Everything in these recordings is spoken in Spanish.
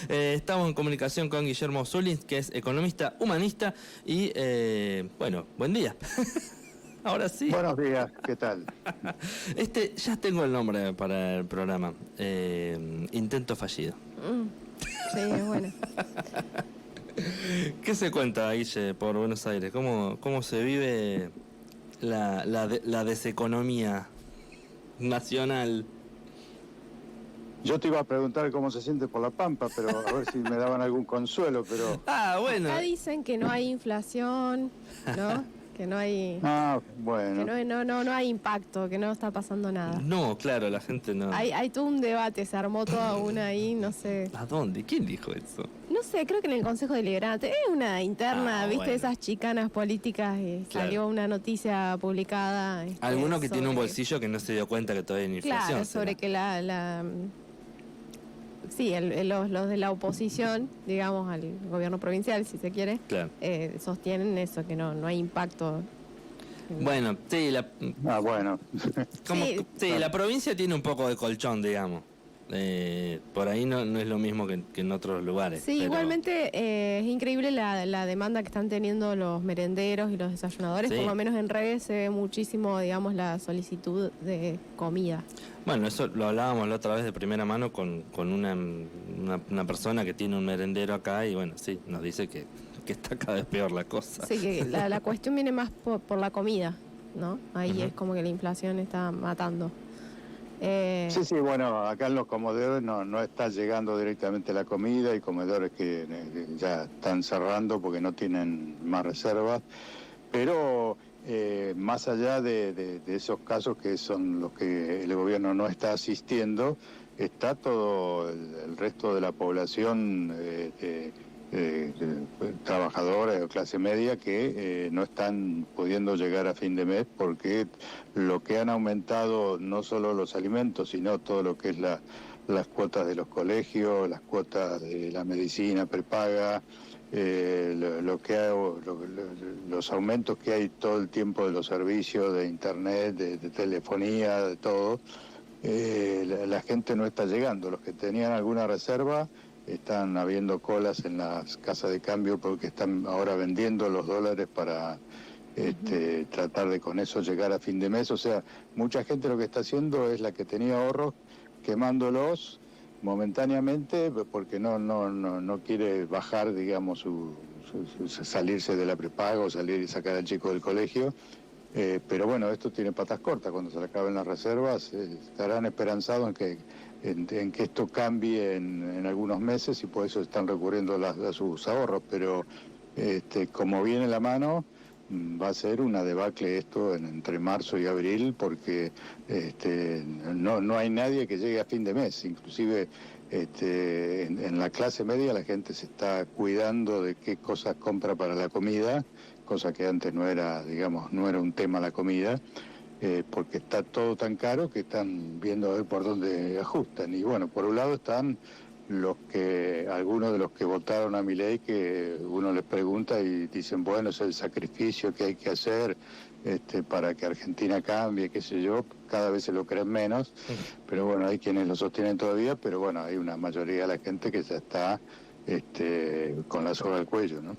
Estamos en comunicación con Guillermo Zulins, que es economista humanista y, bueno, buen día. Ahora sí. Buenos días, ¿qué tal? Ya tengo el nombre para el programa. Intento fallido. Sí, bueno. ¿Qué se cuenta, Guille, por Buenos Aires? ¿Cómo se vive la deseconomía nacional? Yo te iba a preguntar cómo se siente por La Pampa, pero a ver si me daban algún consuelo, pero... Bueno. Acá dicen que no hay inflación, ¿no? Que no hay... bueno. Que no hay impacto, que no está pasando nada. No, claro, la gente no... Hay todo un debate, se armó toda una ahí, no sé... ¿A dónde? ¿Quién dijo eso? No sé, creo que en el Consejo Deliberante. Es una interna, ¿viste? Bueno. Esas chicanas políticas. Salió Claro. una noticia publicada. Alguno que tiene un sobre- bolsillo que no se dio cuenta que todavía hay inflación. Claro, sobre será. que sí, los de la oposición, digamos, al gobierno provincial, si se quiere, Claro. sostienen eso, que no hay impacto. Bueno, sí, Bueno. Sí. la provincia tiene un poco de colchón, digamos. Por ahí no es lo mismo que en otros lugares. Sí, pero... igualmente es increíble la demanda que están teniendo los merenderos y los desayunadores. Sí. Por lo menos en redes se ve muchísimo, digamos, la solicitud de comida. Bueno, eso lo hablábamos la otra vez de primera mano con una persona que tiene un merendero acá y bueno, sí, nos dice que está cada vez peor la cosa. Sí, que la cuestión viene más por la comida, ¿no? Ahí es como que la inflación está matando. Sí, bueno, acá en los comedores no está llegando directamente la comida, hay comedores que ya están cerrando porque no tienen más reservas, pero más allá de esos casos que son los que el gobierno no está asistiendo, está todo el resto de la población trabajadora o clase media que no están pudiendo llegar a fin de mes porque lo que han aumentado no solo los alimentos, sino todo lo que es las cuotas de los colegios, las cuotas de la medicina prepaga, los aumentos que hay todo el tiempo de los servicios de internet, de telefonía, de todo, la gente no está llegando. Los que tenían alguna reserva están habiendo colas en las casas de cambio porque están ahora vendiendo los dólares para tratar de con eso llegar a fin de mes. O sea, mucha gente lo que está haciendo es la que tenía ahorros quemándolos momentáneamente porque no quiere bajar, digamos, salirse de la prepaga o salir y sacar al chico del colegio. Pero bueno, esto tiene patas cortas. Cuando se le acaben las reservas, estarán esperanzados en que esto cambie en algunos meses y por eso están recurriendo a sus ahorros. Pero como viene la mano, va a ser una debacle esto entre marzo y abril porque no hay nadie que llegue a fin de mes. Inclusive en la clase media la gente se está cuidando de qué cosas compra para la comida, cosa que antes no era un tema la comida, porque está todo tan caro que están viendo a ver por dónde ajustan. Y bueno, por un lado están algunos de los que votaron a Milei, que uno les pregunta y dicen, bueno, es el sacrificio que hay que hacer para que Argentina cambie, qué sé yo, cada vez se lo creen menos, pero bueno, hay quienes lo sostienen todavía, pero bueno, hay una mayoría de la gente que ya está con la soga al cuello, ¿no?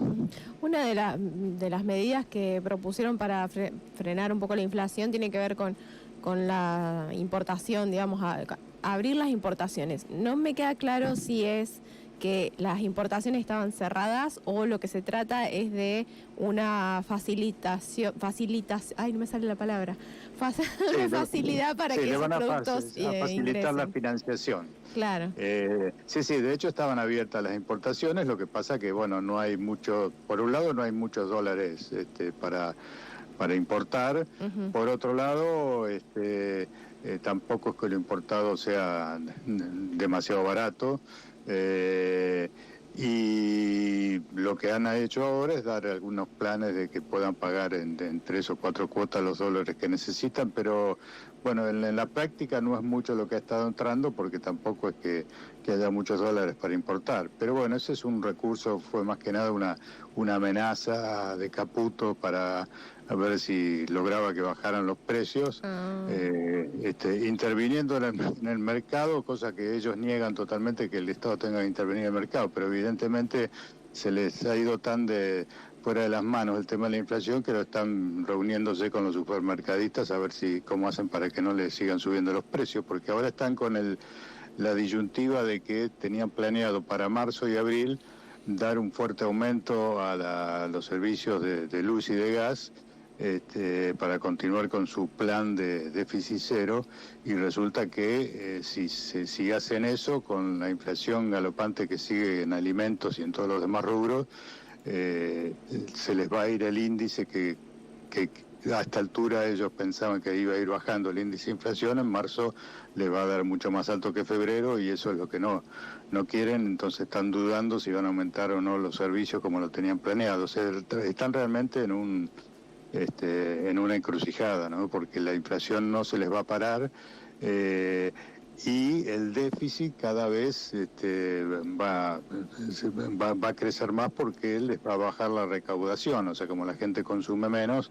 Una de las medidas que propusieron para frenar un poco la inflación tiene que ver con la importación, digamos, abrir las importaciones. No me queda claro si es que las importaciones estaban cerradas o lo que se trata es de una facilitación, ay, no me sale la palabra, una facilidad para que esos productos facilitar ingresen. la financiación. Claro. Sí, de hecho estaban abiertas las importaciones, lo que pasa que, bueno, no hay mucho, por un lado no hay muchos dólares para importar, por otro lado, tampoco es que lo importado sea demasiado barato, y lo que han hecho ahora es dar algunos planes de que puedan pagar en 3 o 4 cuotas los dólares que necesitan, pero bueno, en la práctica no es mucho lo que ha estado entrando porque tampoco es que haya muchos dólares para importar. Pero bueno, ese es un recurso, fue más que nada una amenaza de Caputo para a ver si lograba que bajaran los precios, interviniendo en el mercado, cosa que ellos niegan totalmente, que el Estado tenga que intervenir en el mercado, pero evidentemente se les ha ido tan fuera de las manos el tema de la inflación que lo están reuniéndose con los supermercadistas a ver cómo hacen para que no les sigan subiendo los precios, porque ahora están con la disyuntiva de que tenían planeado para marzo y abril dar un fuerte aumento a los servicios de luz y de gas, para continuar con su plan de déficit cero, y resulta que si hacen eso, con la inflación galopante que sigue en alimentos y en todos los demás rubros, se les va a ir el índice que a esta altura ellos pensaban que iba a ir bajando el índice de inflación. En marzo les va a dar mucho más alto que febrero, y eso es lo que no quieren. Entonces están dudando si van a aumentar o no los servicios como lo tenían planeado. O sea, están realmente en una encrucijada, ¿no? Porque la inflación no se les va a parar, y el déficit cada vez va a crecer más, porque les va a bajar la recaudación. O sea, como la gente consume menos,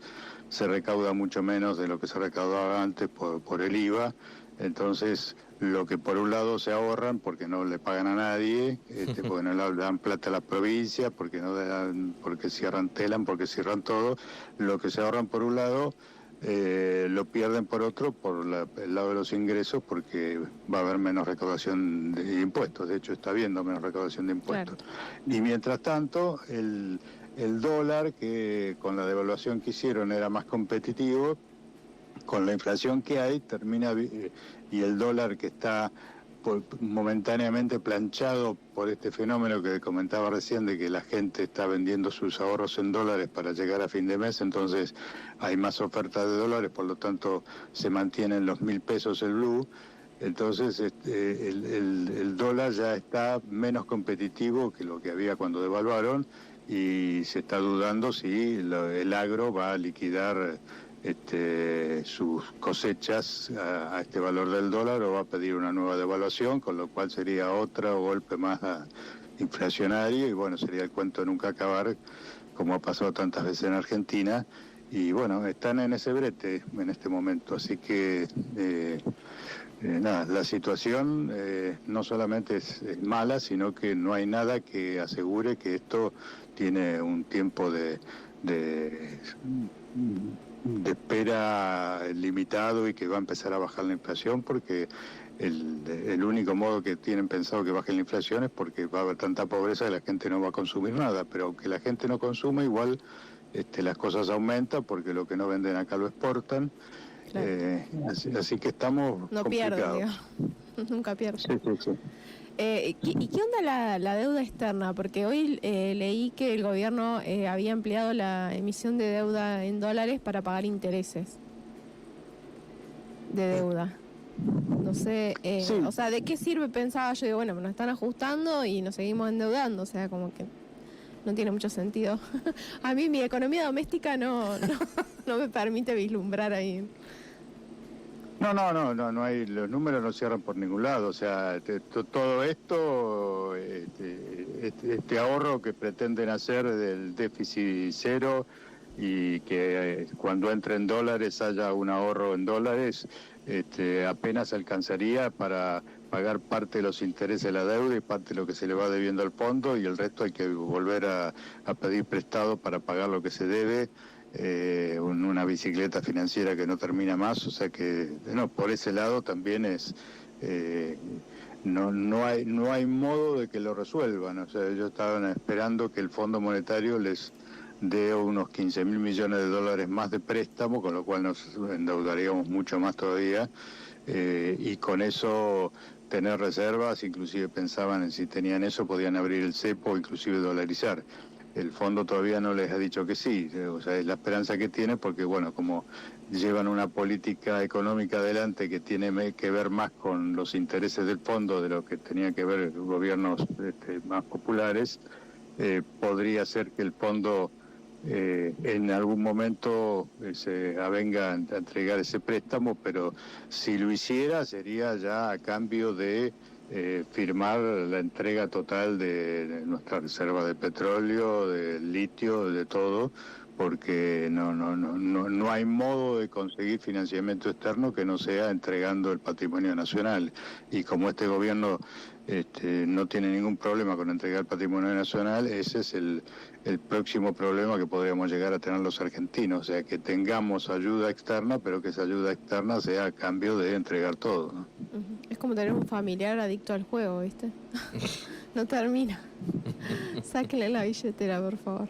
se recauda mucho menos de lo que se recaudaba antes por el IVA. Entonces, lo que por un lado se ahorran porque no le pagan a nadie, porque no le dan plata a la provincia, porque cierran Telam, porque cierran todo, lo que se ahorran por un lado, lo pierden por otro, por el lado de los ingresos, porque va a haber menos recaudación de impuestos. De hecho, está habiendo menos recaudación de impuestos. Claro. Y mientras tanto, el dólar, que con la devaluación que hicieron era más competitivo, con la inflación que hay, y el dólar que está momentáneamente planchado por este fenómeno que comentaba recién, de que la gente está vendiendo sus ahorros en dólares para llegar a fin de mes. Entonces hay más oferta de dólares, por lo tanto se mantienen los 1.000 pesos el blue. Entonces el dólar ya está menos competitivo que lo que había cuando devaluaron, y se está dudando si el agro va a liquidar sus cosechas a este valor del dólar, o va a pedir una nueva devaluación, con lo cual sería otro golpe más inflacionario, y bueno, sería el cuento de nunca acabar, como ha pasado tantas veces en Argentina. Y bueno, están en ese brete en este momento, así que nada, la situación no solamente es mala, sino que no hay nada que asegure que esto tiene un tiempo de espera limitado y que va a empezar a bajar la inflación, porque el único modo que tienen pensado que baje la inflación es porque va a haber tanta pobreza que la gente no va a consumir nada. Pero aunque la gente no consume, igual las cosas aumentan, porque lo que no venden acá lo exportan. Claro. Así que estamos no complicados. Pierden, nunca pierden. Sí. ¿Y qué onda la deuda externa? Porque hoy leí que el gobierno había ampliado la emisión de deuda en dólares para pagar intereses de deuda. No sé, sí. O sea, ¿de qué sirve? Pensaba yo, digo, bueno, nos están ajustando y nos seguimos endeudando, o sea, como que no tiene mucho sentido. A mí mi economía doméstica no me permite vislumbrar ahí. No hay, los números no cierran por ningún lado. O sea, todo esto, este ahorro que pretenden hacer del déficit cero, y que cuando entre en dólares haya un ahorro en dólares, apenas alcanzaría para pagar parte de los intereses de la deuda y parte de lo que se le va debiendo al fondo, y el resto hay que volver a pedir prestado para pagar lo que se debe. Una bicicleta financiera que no termina más. O sea que por ese lado también es no hay modo de que lo resuelvan. O sea, ellos estaban esperando que el Fondo Monetario les dé unos 15.000 millones de dólares más de préstamo, con lo cual nos endeudaríamos mucho más todavía, y con eso tener reservas. Inclusive pensaban en, si tenían eso, podían abrir el cepo o inclusive dolarizar. El fondo todavía no les ha dicho que sí. O sea, es la esperanza que tiene, porque bueno, como llevan una política económica adelante que tiene que ver más con los intereses del fondo de lo que tenía que ver gobiernos más populares, podría ser que el fondo en algún momento se avenga a entregar ese préstamo, pero si lo hiciera sería ya a cambio de firmar la entrega total de nuestra reserva de petróleo, de litio, de todo, porque no hay modo de conseguir financiamiento externo que no sea entregando el patrimonio nacional. Y como este gobierno no tiene ningún problema con entregar el patrimonio nacional, ese es el próximo problema que podríamos llegar a tener los argentinos, o sea, que tengamos ayuda externa, pero que esa ayuda externa sea a cambio de entregar todo, ¿no? Es como tener un familiar adicto al juego, ¿viste? No termina. Sáquenle la billetera, por favor.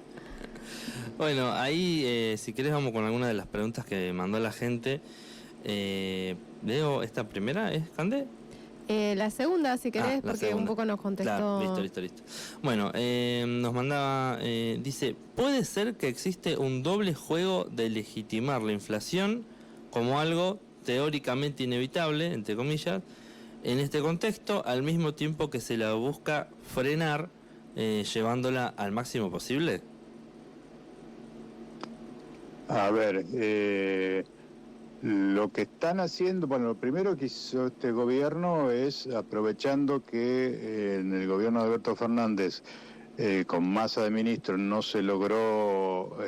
Bueno, ahí si querés vamos con alguna de las preguntas que mandó la gente. Leo, esta primera, ¿es Cande? La segunda, si querés, porque segunda. un poco nos contestó... Claro, listo. Bueno, nos mandaba, dice, ¿puede ser que existe un doble juego de legitimar la inflación como algo teóricamente inevitable, entre comillas, en este contexto, al mismo tiempo que se la busca frenar, llevándola al máximo posible? A ver, lo que están haciendo, bueno, lo primero que hizo este gobierno es, aprovechando que en el gobierno de Alberto Fernández, con Massa de ministro, no se logró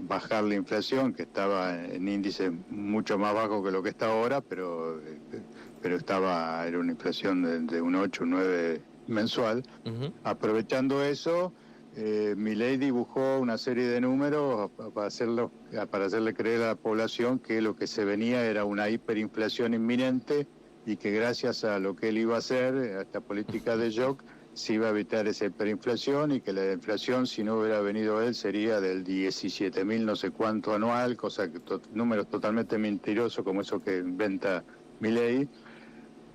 bajar la inflación, que estaba en índices mucho más bajos que lo que está ahora, pero era una inflación de un 8, un 9 mensual. Uh-huh. Aprovechando eso, Milei dibujó una serie de números para hacerle creer a la población que lo que se venía era una hiperinflación inminente y que gracias a lo que él iba a hacer, a esta política de shock, se iba a evitar esa hiperinflación y que la inflación, si no hubiera venido él, sería del 17.000 no sé cuánto anual, cosa que números totalmente mentirosos como eso que inventa Milei,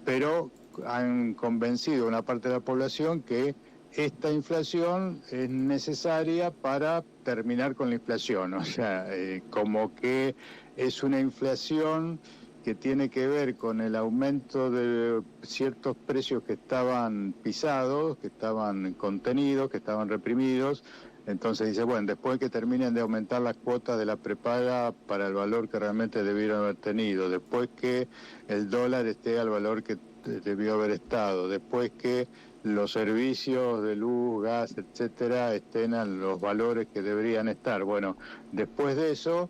pero han convencido a una parte de la población que esta inflación es necesaria para terminar con la inflación, o sea, como que es una inflación que tiene que ver con el aumento de ciertos precios que estaban pisados, que estaban contenidos, que estaban reprimidos. Entonces dice, bueno, después que terminen de aumentar las cuotas de la prepaga para el valor que realmente debieron haber tenido, después que el dólar esté al valor que debió haber estado, después que los servicios de luz, gas, etcétera, estén a los valores que deberían estar. Bueno, después de eso,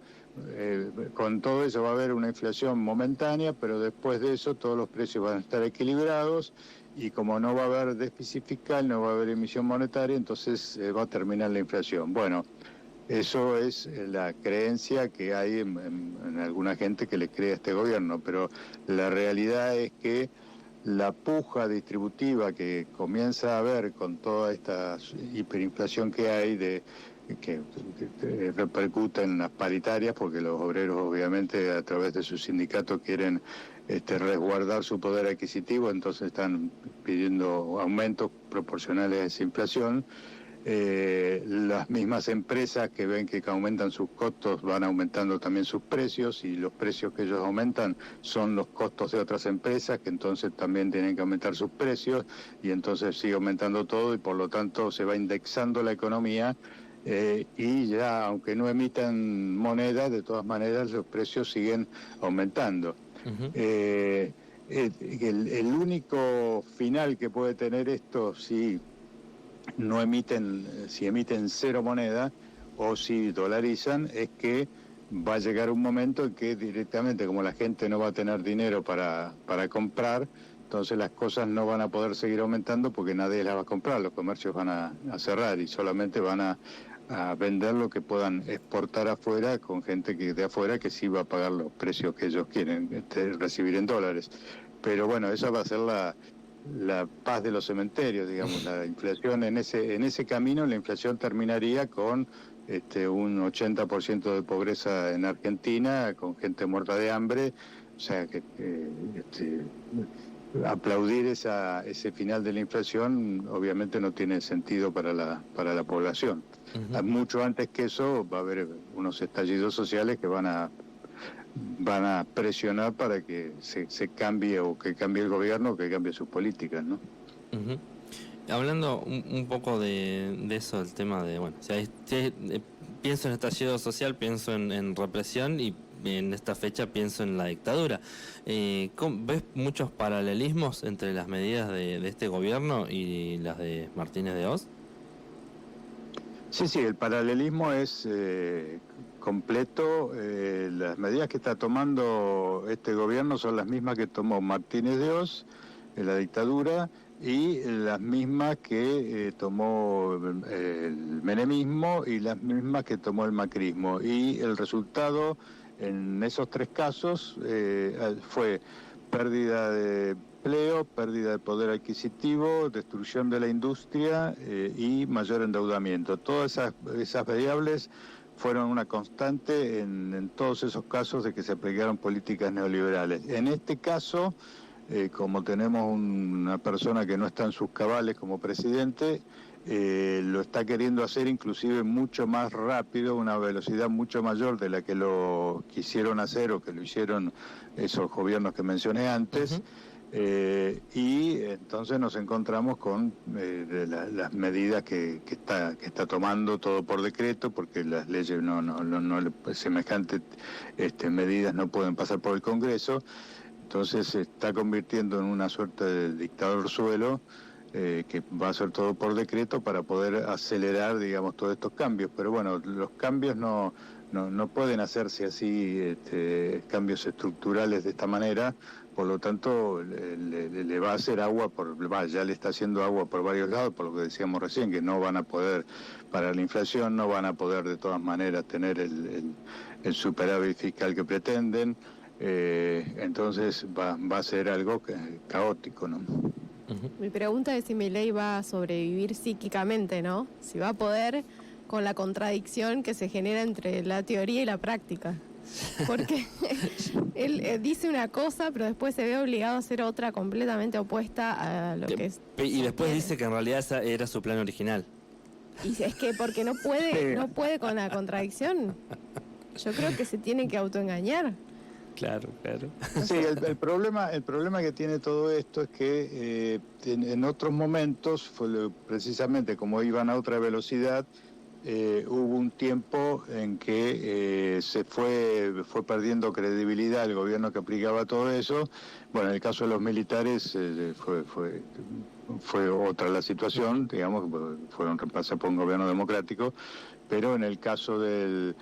con todo eso va a haber una inflación momentánea, pero después de eso todos los precios van a estar equilibrados y como no va a haber déficit fiscal, no va a haber emisión monetaria, entonces va a terminar la inflación. Bueno, eso es la creencia que hay en alguna gente que le cree a este gobierno, pero la realidad es que la puja distributiva que comienza a haber con toda esta hiperinflación que hay, que repercute en las paritarias, porque los obreros obviamente a través de sus sindicatos quieren resguardar su poder adquisitivo, entonces están pidiendo aumentos proporcionales a esa inflación. Las mismas empresas que ven que aumentan sus costos van aumentando también sus precios y los precios que ellos aumentan son los costos de otras empresas que entonces también tienen que aumentar sus precios y entonces sigue aumentando todo y por lo tanto se va indexando la economía y ya aunque no emitan moneda, de todas maneras los precios siguen aumentando. Uh-huh. El único final que puede tener esto, si emiten cero moneda o si dolarizan, es que va a llegar un momento en que directamente, como la gente no va a tener dinero para comprar, entonces las cosas no van a poder seguir aumentando porque nadie las va a comprar, los comercios van a cerrar y solamente van a vender lo que puedan exportar afuera con gente de afuera que sí va a pagar los precios que ellos quieren recibir en dólares. Pero bueno, esa va a ser la paz de los cementerios, digamos, la inflación en ese camino, la inflación terminaría con un 80% de pobreza en Argentina, con gente muerta de hambre, o sea que aplaudir ese final de la inflación obviamente no tiene sentido para la población. Uh-huh. Mucho antes que eso va a haber unos estallidos sociales que van a presionar para que se cambie o que cambie el gobierno o que cambie sus políticas, ¿no? Uh-huh. Hablando un poco de eso, el tema de, bueno, pienso en estallido social, pienso en represión y en esta fecha pienso en la dictadura. ¿Ves muchos paralelismos entre las medidas de este gobierno y las de Martínez de Oz? Sí, sí, el paralelismo es completo. Las medidas que está tomando este gobierno son las mismas que tomó Martínez de Oz en la dictadura y las mismas que tomó el menemismo y las mismas que tomó el macrismo. Y el resultado en esos tres casos fue pérdida de empleo, pérdida de poder adquisitivo, destrucción de la industria y mayor endeudamiento. Todas esas variables fueron una constante en todos esos casos de que se aplicaron políticas neoliberales. En este caso, como tenemos una persona que no está en sus cabales como presidente, lo está queriendo hacer inclusive mucho más rápido, una velocidad mucho mayor de la que lo quisieron hacer o que lo hicieron esos gobiernos que mencioné antes. Ujú. Y entonces nos encontramos con las medidas que está tomando todo por decreto, porque las leyes semejantes medidas no pueden pasar por el Congreso. Entonces se está convirtiendo en una suerte de dictador suelo que va a hacer todo por decreto para poder acelerar, digamos, todos estos cambios. Pero bueno, los cambios no pueden hacerse así, cambios estructurales de esta manera. Por lo tanto, le va a hacer agua, ya le está haciendo agua por varios lados, por lo que decíamos recién, que no van a poder parar la inflación, no van a poder de todas maneras tener el superávit fiscal que pretenden. Entonces va a ser algo caótico, ¿no? Mi pregunta es si Milei va a sobrevivir psíquicamente, ¿no? Si va a poder con la contradicción que se genera entre la teoría y la práctica. Porque él dice una cosa, pero después se ve obligado a hacer otra completamente opuesta a lo que es. Y después dice que en realidad esa era su plan original. Y es que porque no puede con la contradicción. Yo creo que se tiene que autoengañar. Claro. Sí, el problema que tiene todo esto es que en otros momentos, precisamente como iban a otra velocidad, hubo un tiempo en que se fue perdiendo credibilidad el gobierno que aplicaba todo eso. Bueno, en el caso de los militares fue otra la situación, digamos, fueron reemplazados por un gobierno democrático, pero en el caso del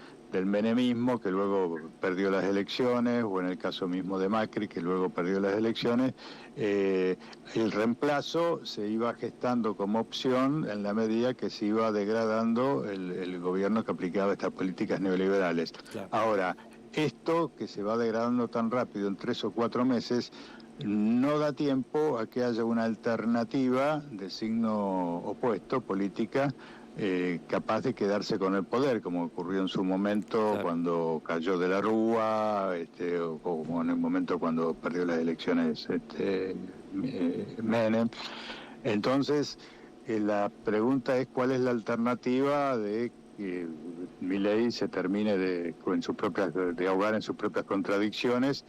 menemismo, que luego perdió las elecciones, o en el caso mismo de Macri, que luego perdió las elecciones, el reemplazo se iba gestando como opción en la medida que se iba degradando el gobierno que aplicaba estas políticas neoliberales. Claro. Ahora, esto que se va degradando tan rápido en 3 o 4 meses, no da tiempo a que haya una alternativa de signo opuesto, política, capaz de quedarse con el poder, como ocurrió en su momento, claro, cuando cayó de la Rúa, o como en el momento cuando perdió las elecciones Menem. Entonces, la pregunta es cuál es la alternativa de que Milei se termine de ahogar en sus propias contradicciones.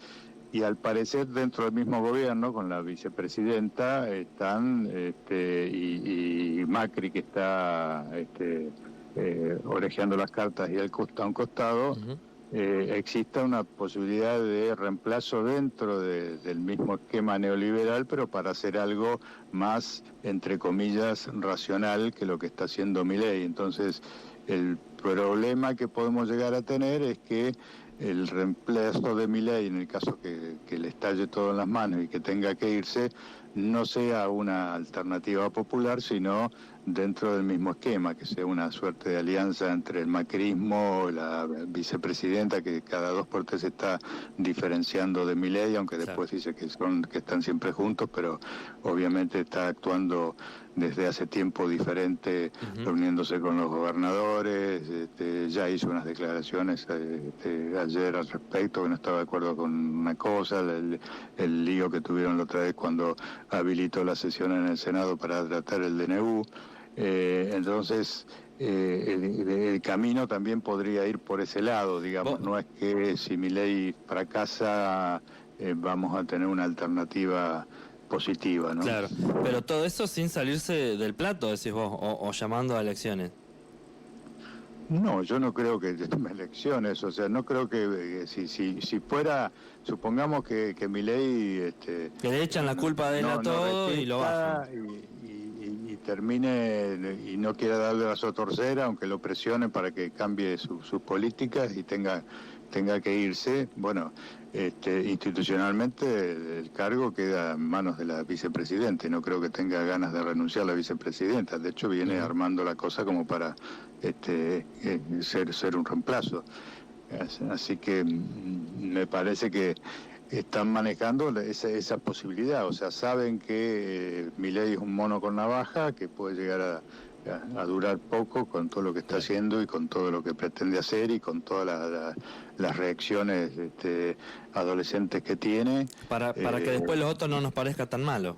Y al parecer dentro del mismo gobierno, con la vicepresidenta, están y Macri, que está orejeando las cartas y él a un costado, exista una posibilidad de reemplazo dentro del mismo esquema neoliberal, pero para hacer algo más, entre comillas, racional que lo que está haciendo Milei. Entonces, el problema que podemos llegar a tener es que el reemplazo de Milei, en el caso que le estalle todo en las manos y que tenga que irse, no sea una alternativa popular, sino dentro del mismo esquema, que sea una suerte de alianza entre el macrismo, la vicepresidenta, que cada 2 por 3 está diferenciando de Milei, aunque después dice que están siempre juntos, pero obviamente está actuando desde hace tiempo diferente, reuniéndose con los gobernadores, ya hizo unas declaraciones ayer al respecto, que no estaba de acuerdo con una cosa, el lío que tuvieron la otra vez cuando habilitó la sesión en el Senado para tratar el DNU. Entonces, el camino también podría ir por ese lado, digamos. No es que si Milei fracasa vamos a tener una alternativa positiva, ¿no? Claro, pero todo eso sin salirse del plato, decís vos, o llamando a elecciones. No, yo no creo que tome elecciones, o sea, no creo que si fuera, supongamos que Milei... que le echan la culpa de él a todo y lo bajan. Y termine y no quiera darle la sotorcera, aunque lo presione para que cambie sus políticas y tenga que irse, bueno, institucionalmente el cargo queda en manos de la vicepresidenta y no creo que tenga ganas de renunciar a la vicepresidenta. De hecho, viene armando la cosa como para ser un reemplazo. Así que me parece que están manejando esa posibilidad. O sea, saben que Milei es un mono con navaja, que puede llegar a durar poco con todo lo que está haciendo y con todo lo que pretende hacer y con todas las reacciones adolescentes que tiene. Para que después los otros no nos parezca tan malo.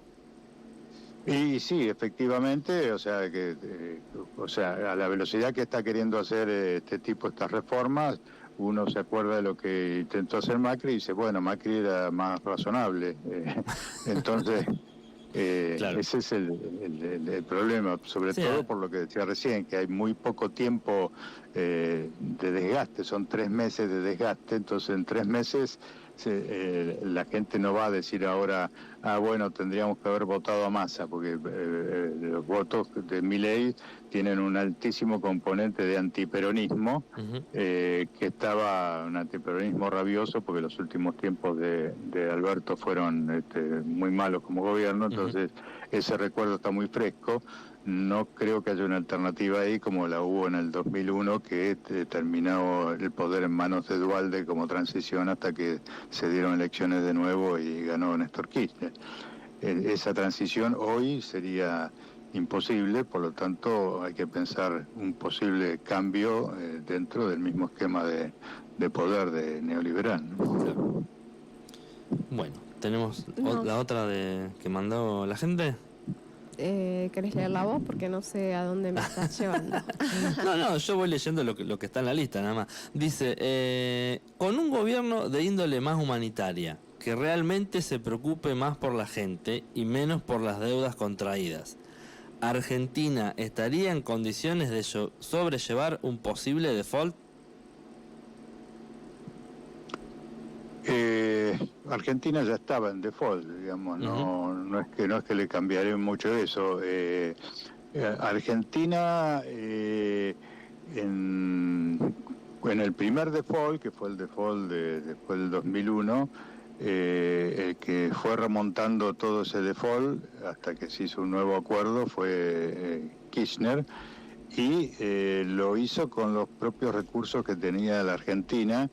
Y sí, efectivamente, o sea, a la velocidad que está queriendo hacer estas reformas, uno se acuerda de lo que intentó hacer Macri y dice, bueno, Macri era más razonable. Entonces, claro. Ese es el problema, sobre todo por lo que decía recién, que hay muy poco tiempo de desgaste, son 3 meses de desgaste, entonces en 3 meses la gente no va a decir ahora, bueno, tendríamos que haber votado a Massa, porque los votos de Milei tienen un altísimo componente de antiperonismo, que estaba un antiperonismo rabioso, porque los últimos tiempos de Alberto fueron muy malos como gobierno, entonces ese recuerdo está muy fresco. No creo que haya una alternativa ahí como la hubo en el 2001, que terminó el poder en manos de Duhalde como transición hasta que se dieron elecciones de nuevo y ganó Néstor Kirchner. Esa transición hoy sería imposible, por lo tanto hay que pensar un posible cambio dentro del mismo esquema de poder de neoliberal, ¿no? Bueno, tenemos la otra que mandó la gente. ¿Querés leer la voz? Porque no sé a dónde me estás llevando. No, yo voy leyendo lo que está en la lista nada más. Dice, con un gobierno de índole más humanitaria, que realmente se preocupe más por la gente y menos por las deudas contraídas, ¿Argentina estaría en condiciones de sobrellevar un posible default? Argentina ya estaba en default, digamos, no es que le cambiaré mucho eso. Argentina en el primer default, que fue el default después del 2001, el que fue remontando todo ese default hasta que se hizo un nuevo acuerdo fue Kirchner, y lo hizo con los propios recursos que tenía la Argentina.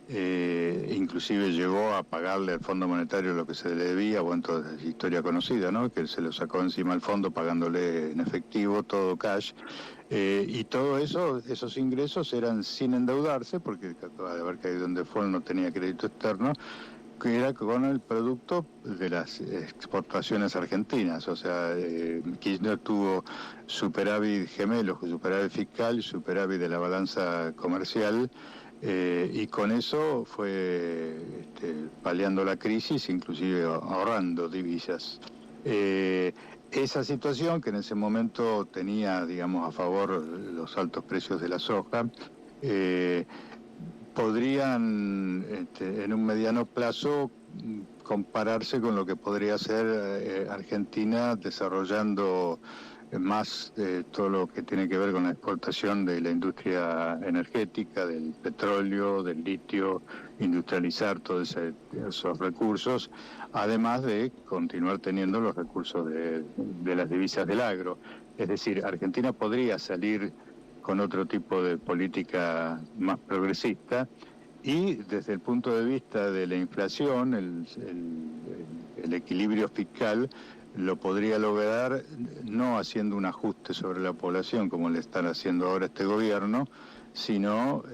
Inclusive llegó a pagarle al Fondo Monetario lo que se le debía, bueno, toda es historia conocida, ¿no? Que se lo sacó encima al fondo pagándole en efectivo, todo cash, y todo esos ingresos eran sin endeudarse, porque acaba de haber caído en default, no tenía crédito externo, que era con el producto de las exportaciones argentinas. O sea, Kirchner tuvo superávit gemelos, superávit fiscal y superávit de la balanza comercial, y con eso fue paliando la crisis, inclusive ahorrando divisas. Esa situación, que en ese momento tenía, digamos, a favor los altos precios de la soja, podrían en un mediano plazo compararse con lo que podría hacer Argentina desarrollando más todo lo que tiene que ver con la exportación de la industria energética, del petróleo, del litio, industrializar todos esos recursos, además de continuar teniendo los recursos de las divisas del agro. Es decir, Argentina podría salir con otro tipo de política más progresista, y desde el punto de vista de la inflación, el equilibrio fiscal lo podría lograr no haciendo un ajuste sobre la población como le están haciendo ahora este gobierno, sino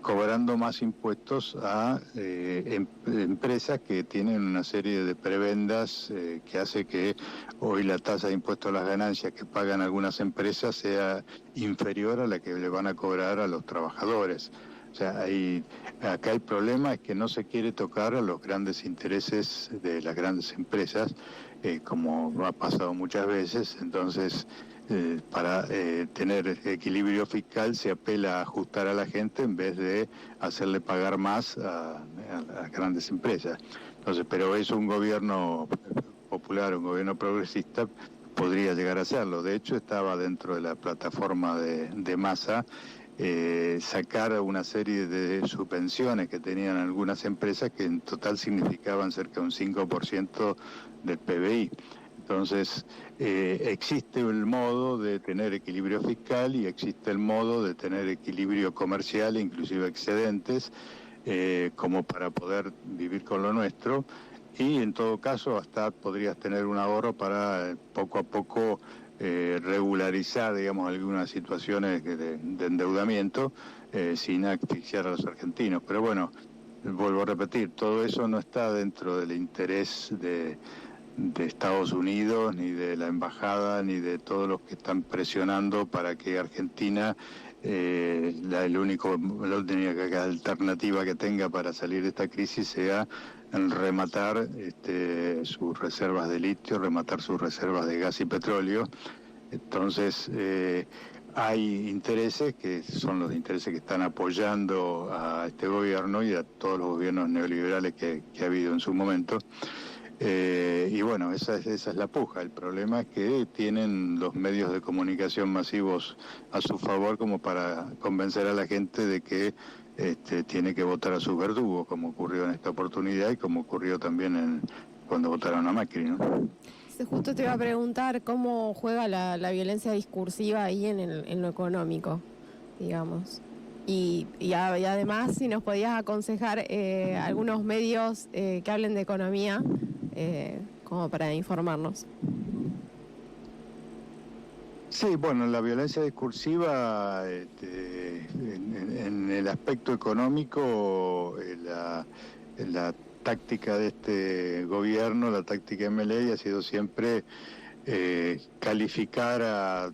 cobrando más impuestos a empresas que tienen una serie de prebendas que hace que hoy la tasa de impuesto a las ganancias que pagan algunas empresas sea inferior a la que le van a cobrar a los trabajadores. O sea, acá el problema es que no se quiere tocar a los grandes intereses de las grandes empresas, como ha pasado muchas veces. Entonces, para tener equilibrio fiscal se apela a ajustar a la gente en vez de hacerle pagar más a las grandes empresas. Entonces, pero es un gobierno popular, un gobierno progresista, podría llegar a hacerlo. De hecho, estaba dentro de la plataforma de Massa sacar una serie de subvenciones que tenían algunas empresas que en total significaban cerca de un 5% del PBI. Entonces, existe el modo de tener equilibrio fiscal y existe el modo de tener equilibrio comercial, inclusive excedentes, como para poder vivir con lo nuestro. Y en todo caso, hasta podrías tener un ahorro para poco a poco regularizar, digamos, algunas situaciones de endeudamiento sin asfixiar a los argentinos. Pero bueno, vuelvo a repetir, todo eso no está dentro del interés de Estados Unidos, ni de la embajada, ni de todos los que están presionando para que Argentina, la única alternativa que tenga para salir de esta crisis sea rematar sus reservas de litio, rematar sus reservas de gas y petróleo. Entonces, hay intereses que son los intereses que están apoyando a este gobierno y a todos los gobiernos neoliberales que ha habido en su momento. Y bueno, esa es la puja. El problema es que tienen los medios de comunicación masivos a su favor como para convencer a la gente de que tiene que votar a sus verdugos, como ocurrió en esta oportunidad y como ocurrió también cuando votaron a Macri, ¿no? Justo te iba a preguntar cómo juega la violencia discursiva ahí en lo económico, digamos. Y además, si nos podías aconsejar algunos medios que hablen de economía, como para informarnos. Sí, bueno, la violencia discursiva en el aspecto económico, la táctica de este gobierno, la táctica MLA ha sido siempre calificar a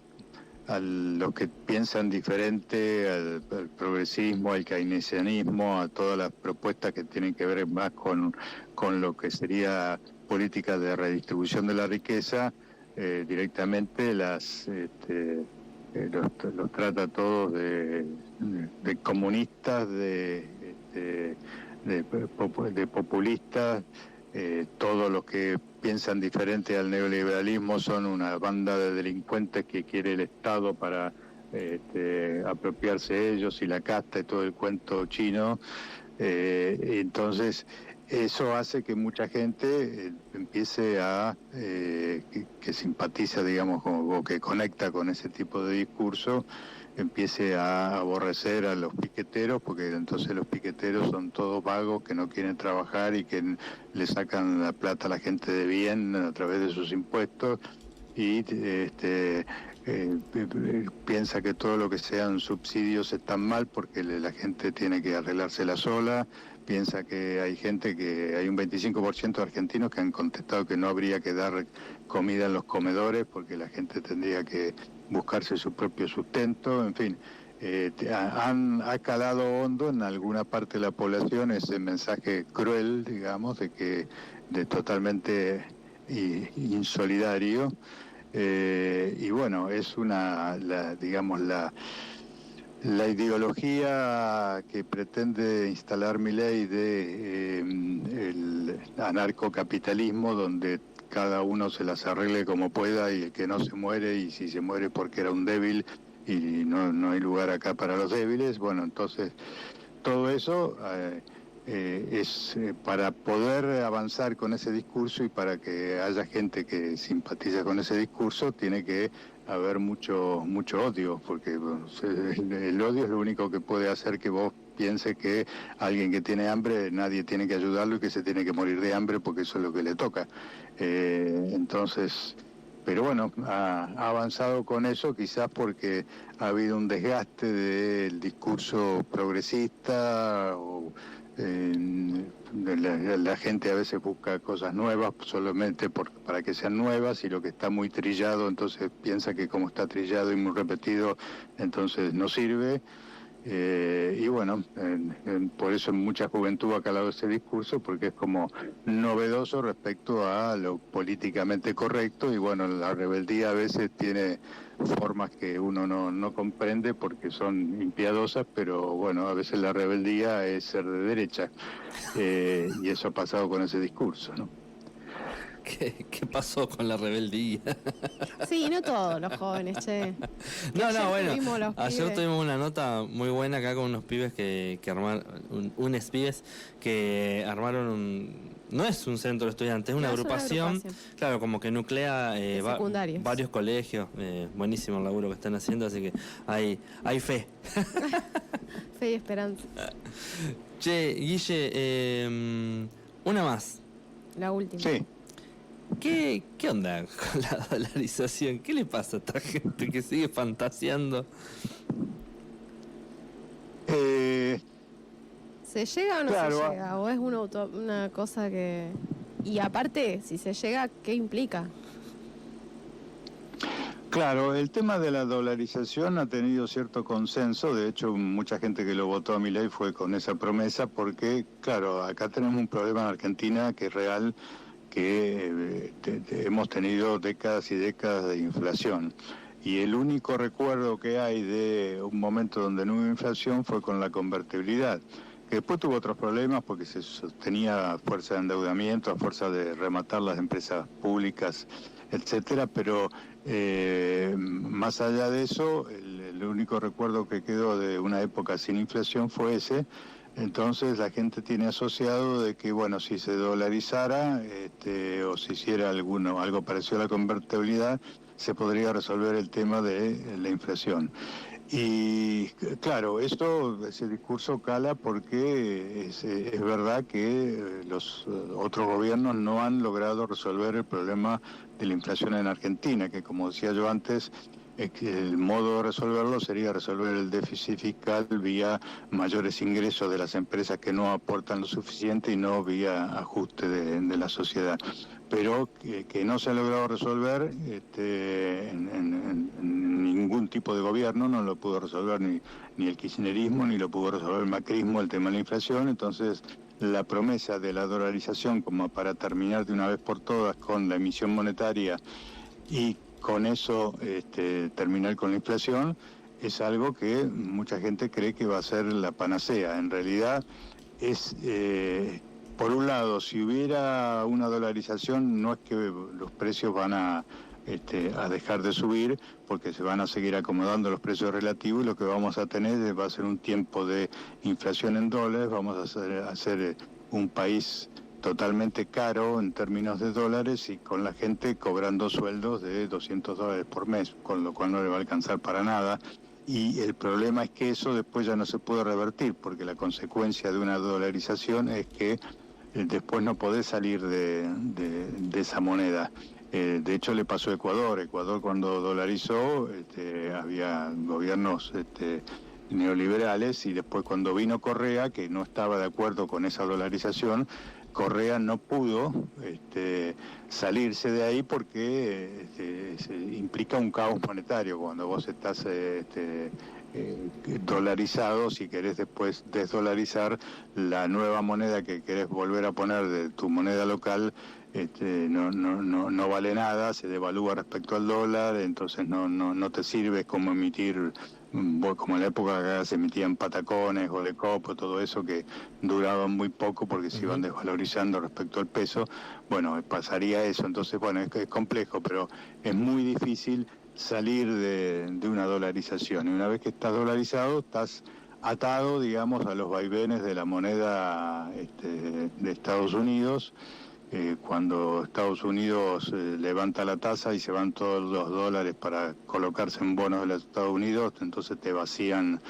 los que piensan diferente, al progresismo, al keynesianismo, a todas las propuestas que tienen que ver más con lo que sería política de redistribución de la riqueza, directamente los trata a todos de comunistas, de populistas. Todos los que piensan diferente al neoliberalismo son una banda de delincuentes que quiere el Estado para apropiarse ellos y la casta y todo el cuento chino. Entonces, eso hace que mucha gente empiece a, que simpatiza, digamos, o que conecta con ese tipo de discurso, empiece a aborrecer a los piqueteros, porque entonces los piqueteros son todos vagos que no quieren trabajar y que le sacan la plata a la gente de bien a través de sus impuestos y piensa que todo lo que sean subsidios están mal porque la gente tiene que arreglársela sola. Piensa que hay un 25% de argentinos que han contestado que no habría que dar comida en los comedores porque la gente tendría que buscarse su propio sustento, en fin. Ha calado hondo en alguna parte de la población ese mensaje cruel, digamos, de totalmente insolidario. Y bueno, es la ideología que pretende instalar Milei el anarcocapitalismo, donde cada uno se las arregle como pueda y el que no se muere, y si se muere porque era un débil y no hay lugar acá para los débiles. Bueno, entonces todo eso es para poder avanzar con ese discurso y para que haya gente que simpatiza con ese discurso, tiene que haber mucho odio, porque el odio es lo único que puede hacer que vos pienses que alguien que tiene hambre, nadie tiene que ayudarlo y que se tiene que morir de hambre porque eso es lo que le toca. Entonces, pero bueno, ha avanzado con eso quizás porque ha habido un desgaste del discurso progresista o la gente a veces busca cosas nuevas solamente para que sean nuevas, y lo que está muy trillado entonces piensa que como está trillado y muy repetido entonces no sirve. Y bueno, por eso mucha juventud ha calado ese discurso, porque es como novedoso respecto a lo políticamente correcto, y bueno, la rebeldía a veces tiene formas que uno no comprende porque son impiadosas, pero bueno, a veces la rebeldía es ser de derecha, y eso ha pasado con ese discurso, ¿no? qué pasó con la rebeldía. Sí, no todos los jóvenes, che. No, ayer bueno, tuvimos los ayer pibes. tuvimos una nota muy buena acá con unos pibes que armaron, unos pibes que armaron no es un centro de estudiantes, es una No, es una agrupación, agrupación. claro, como que nuclea De secundarios. varios colegios, buenísimo el laburo que están haciendo, así que hay fe. Fe y esperanza. Che, Guille, una más. La última. Sí. ¿Qué onda con la dolarización? ¿Qué le pasa a esta gente que sigue fantaseando? ¿Se llega o no Claro. se llega? ¿O es una cosa que...? Y aparte, si se llega, ¿qué implica? Claro, el tema de la dolarización ha tenido cierto consenso, de hecho mucha gente que lo votó a Milei fue con esa promesa porque, claro, acá tenemos un problema en Argentina que es real, que hemos tenido décadas y décadas de inflación. Y el único recuerdo que hay de un momento donde no hubo inflación fue con la convertibilidad, que después tuvo otros problemas porque se sostenía a fuerza de endeudamiento, a fuerza de rematar las empresas públicas, etcétera, pero más allá de eso, el único recuerdo que quedó de una época sin inflación fue ese. Entonces la gente tiene asociado de que, bueno, si se dolarizara o se hiciera algo parecido a la convertibilidad, se podría resolver el tema de la inflación. Y claro, ese discurso cala porque es verdad que los otros gobiernos no han logrado resolver el problema de la inflación en Argentina, que como decía yo antes, el modo de resolverlo sería resolver el déficit fiscal vía mayores ingresos de las empresas que no aportan lo suficiente y no vía ajuste de la sociedad. Pero que no se ha logrado resolver en ningún tipo de gobierno, no lo pudo resolver ni el kirchnerismo, ni lo pudo resolver el macrismo, el tema de la inflación. Entonces la promesa de la dolarización como para terminar de una vez por todas con la emisión monetaria y con eso terminar con la inflación es algo que mucha gente cree que va a ser la panacea. En realidad es... por un lado, si hubiera una dolarización, no es que los precios van a dejar de subir, porque se van a seguir acomodando los precios relativos y lo que vamos a tener va a ser un tiempo de inflación en dólares, vamos a ser un país totalmente caro en términos de dólares y con la gente cobrando sueldos de $200 por mes, con lo cual no le va a alcanzar para nada. Y el problema es que eso después ya no se puede revertir, porque la consecuencia de una dolarización es que después no podés salir de esa moneda. De hecho le pasó a Ecuador. Ecuador cuando dolarizó había gobiernos neoliberales y después cuando vino Correa, que no estaba de acuerdo con esa dolarización, Correa no pudo salirse de ahí porque implica un caos monetario. Cuando vos estás dolarizado, si querés después desdolarizar, la nueva moneda que querés volver a poner de tu moneda local no vale nada, se devalúa respecto al dólar, entonces no te sirve como emitir, como en la época que se emitían patacones, golecopo, todo eso que duraban muy poco porque se iban desvalorizando respecto al peso. Bueno, pasaría eso, entonces bueno, es complejo, pero es muy difícil salir de una dolarización. Y una vez que estás dolarizado, estás atado, digamos, a los vaivenes de la moneda de Estados Unidos. Cuando Estados Unidos levanta la tasa y se van todos los dólares para colocarse en bonos de los Estados Unidos, entonces te vacían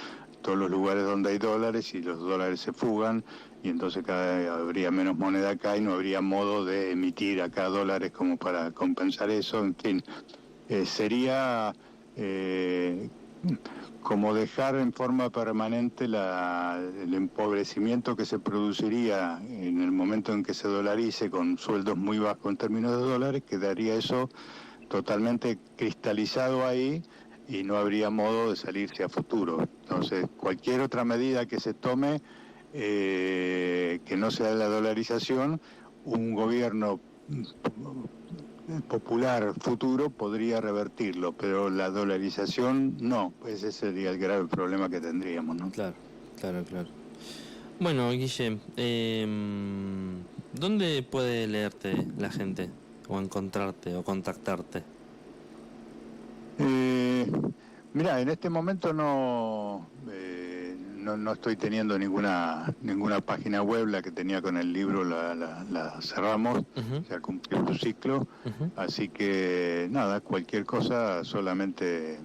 todos los lugares donde hay dólares y los dólares se fugan y entonces habría menos moneda acá y no habría modo de emitir acá dólares como para compensar eso. En fin, sería como dejar en forma permanente el empobrecimiento que se produciría en el momento en que se dolarice con sueldos muy bajos en términos de dólares, quedaría eso totalmente cristalizado ahí y no habría modo de salirse a futuro. Entonces, cualquier otra medida que se tome que no sea la dolarización, un gobierno popular futuro podría revertirlo, pero la dolarización no. Ese sería el grave problema que tendríamos, ¿no? Claro. Bueno, Guille, ¿dónde puede leerte la gente? o encontrarte o contactarte? Mira, en este momento no estoy teniendo ninguna página web. La que tenía con el libro la cerramos, ya cumplió su ciclo. Así que nada, cualquier cosa solamente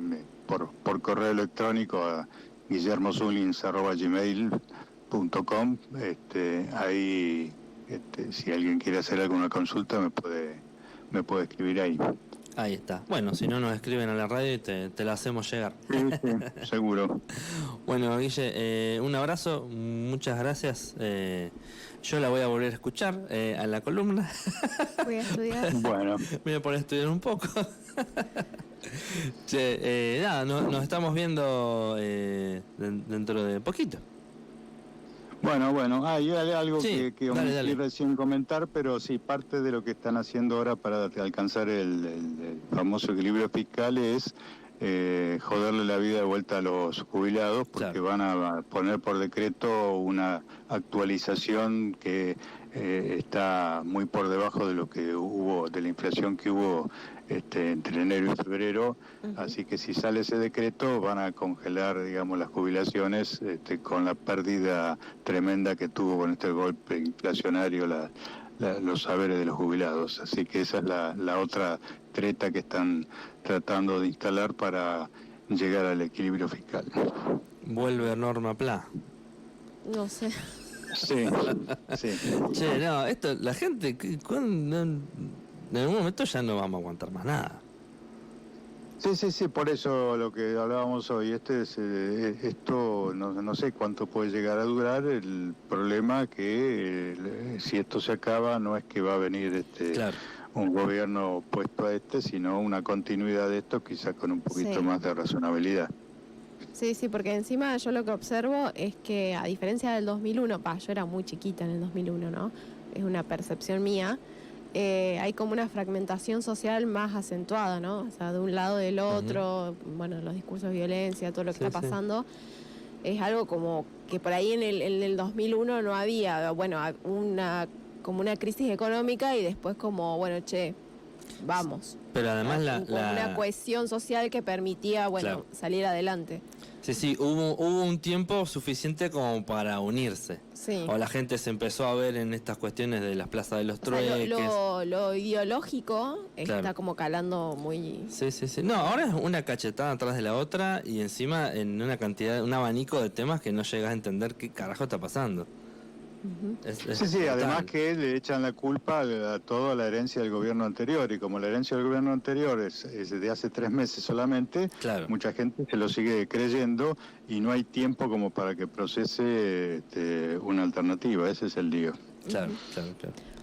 por correo electrónico a guillermozulins@gmail.com. Ahí, si alguien quiere hacer alguna consulta me puede escribir ahí. Ahí está. Bueno, si no nos escriben a la radio y te la hacemos llegar. Sí, seguro. Bueno, Guille, un abrazo, muchas gracias. Yo la voy a volver a escuchar a la columna. Voy a estudiar. Bueno. Voy a poner a estudiar un poco. Che, nada, nos estamos viendo dentro de poquito. Bueno, hay algo Sí, que dale. recién comentar, pero sí, parte de lo que están haciendo ahora para alcanzar el famoso equilibrio fiscal es joderle la vida de vuelta a los jubilados, porque Claro. van a poner por decreto una actualización que está muy por debajo de lo que hubo, de la inflación que hubo entre enero y febrero. Así que si sale ese decreto van a congelar, digamos, las jubilaciones con la pérdida tremenda que tuvo con este golpe inflacionario los saberes de los jubilados. Así que esa es la otra treta que están tratando de instalar para llegar al equilibrio fiscal. Vuelve Norma Pla. No sé. Sí. Che, no, esto, la gente, en algún momento ya no vamos a aguantar más nada. Sí, por eso lo que hablábamos hoy, esto no sé cuánto puede llegar a durar. El problema que si esto se acaba no es que va a venir Claro. un gobierno opuesto a sino una continuidad de esto, quizás con un poquito Sí. más de razonabilidad. Sí, porque encima yo lo que observo es que a diferencia del 2001, yo era muy chiquita en el 2001, ¿no? Es una percepción mía. Hay como una fragmentación social más acentuada, ¿no? O sea, de un lado del otro, bueno, los discursos de violencia, todo lo que está pasando, es algo como que por ahí en el 2001 no había, bueno, como una crisis económica y después como, bueno, vamos. Pero además Una cohesión social que permitía, bueno, salir adelante. Sí, hubo un tiempo suficiente como para unirse. Sí. O la gente se empezó a ver en estas cuestiones de las plazas de los O sea, trueques. lo ideológico está Claro. como calando muy... Sí. No, ahora es una cachetada atrás de la otra y encima en una cantidad, un abanico de temas que no llegas a entender qué carajo está pasando. Es Sí, brutal. además que le echan la culpa a toda la herencia del gobierno anterior, y como la herencia del gobierno anterior es de hace 3 meses solamente, Claro. mucha gente se lo sigue creyendo y no hay tiempo como para que procese una alternativa. Ese es el lío. Claro.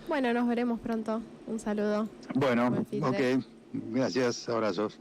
Bueno, nos veremos pronto. Un saludo. Bueno, Buen fin de- ok, gracias, abrazos.